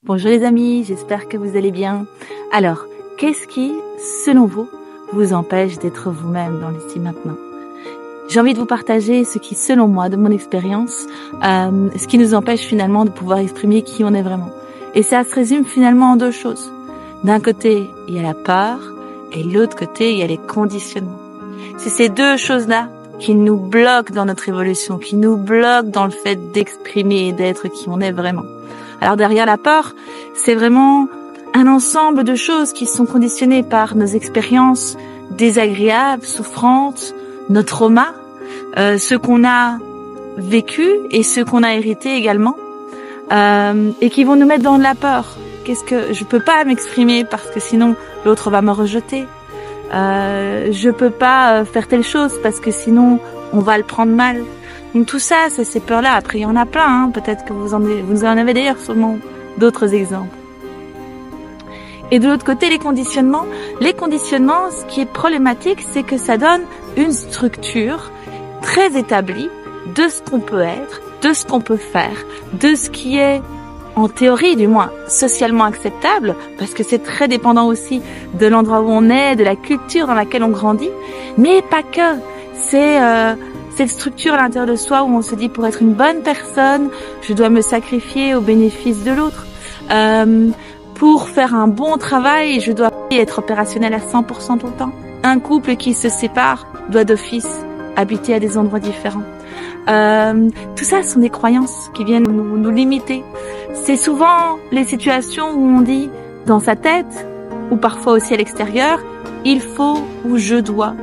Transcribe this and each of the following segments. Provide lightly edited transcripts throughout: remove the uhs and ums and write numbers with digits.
Bonjour les amis, j'espère que vous allez bien. Alors, qu'est-ce qui, selon vous empêche d'être vous-même dans l'ici maintenant? J'ai envie de vous partager ce qui, selon moi, de mon expérience, ce qui nous empêche finalement de pouvoir exprimer qui on est vraiment. Et ça se résume finalement en deux choses. D'un côté, il y a la peur, et de l'autre côté, il y a les conditionnements. C'est ces deux choses-là qui nous bloquent dans notre évolution, qui nous bloquent dans le fait d'exprimer et d'être qui on est vraiment. Alors derrière la peur, c'est vraiment un ensemble de choses qui sont conditionnées par nos expériences désagréables, souffrantes, nos traumas, ce qu'on a vécu et ce qu'on a hérité également, et qui vont nous mettre dans de la peur. Qu'est-ce que je peux pas m'exprimer parce que sinon l'autre va me rejeter. Je peux pas faire telle chose parce que sinon on va le prendre mal. Donc tout ça, c'est ces peurs-là. Après, il y en a plein, hein. Peut-être que vous en avez d'ailleurs sûrement d'autres exemples. Et de l'autre côté, les conditionnements, ce qui est problématique, c'est que ça donne une structure très établie de ce qu'on peut être, de ce qu'on peut faire, de ce qui est, en théorie du moins, socialement acceptable, parce que c'est très dépendant aussi de l'endroit où on est, de la culture dans laquelle on grandit, mais pas que. C'est cette structure à l'intérieur de soi où on se dit pour être une bonne personne, je dois me sacrifier au bénéfice de l'autre. Pour faire un bon travail, je dois être opérationnel à 100% tout le temps. Un couple qui se sépare doit d'office habiter à des endroits différents. Tout ça sont des croyances qui viennent nous limiter. C'est souvent les situations où on dit dans sa tête, ou parfois aussi à l'extérieur, il faut ou je dois.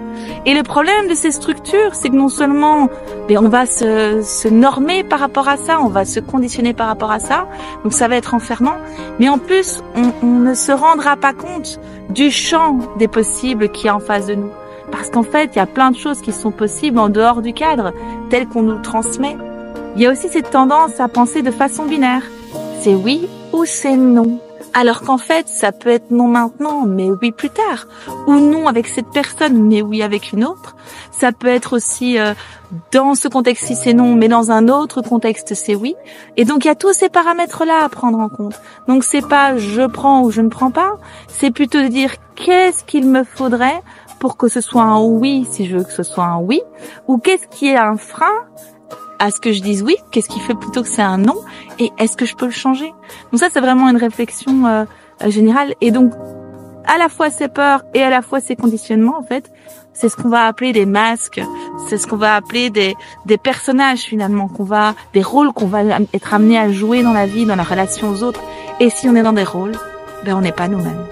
Et le problème de ces structures, c'est que non seulement on va se normer par rapport à ça, on va se conditionner par rapport à ça, donc ça va être enfermant, mais en plus, on ne se rendra pas compte du champ des possibles qui est en face de nous. Parce qu'en fait, il y a plein de choses qui sont possibles en dehors du cadre, tel qu'on nous le transmet. Il y a aussi cette tendance à penser de façon binaire. C'est oui ou c'est non. Alors qu'en fait, ça peut être non maintenant, mais oui plus tard. Ou non avec cette personne, mais oui avec une autre. Ça peut être aussi dans ce contexte-ci, c'est non, mais dans un autre contexte, c'est oui. Et donc, il y a tous ces paramètres-là à prendre en compte. Donc, c'est pas je prends ou je ne prends pas. C'est plutôt de dire qu'est-ce qu'il me faudrait pour que ce soit un oui, si je veux que ce soit un oui. Ou qu'est-ce qui est un frein à ce que je dise oui, qu'est-ce qui fait plutôt que c'est un non, et est-ce que je peux le changer? Donc ça, c'est vraiment une réflexion générale. Et donc, à la fois ces peurs et à la fois ces conditionnements, en fait, c'est ce qu'on va appeler des masques, c'est ce qu'on va appeler des personnages finalement, des rôles qu'on va être amené à jouer dans la vie, dans la relation aux autres. Et si on est dans des rôles, on n'est pas nous-mêmes.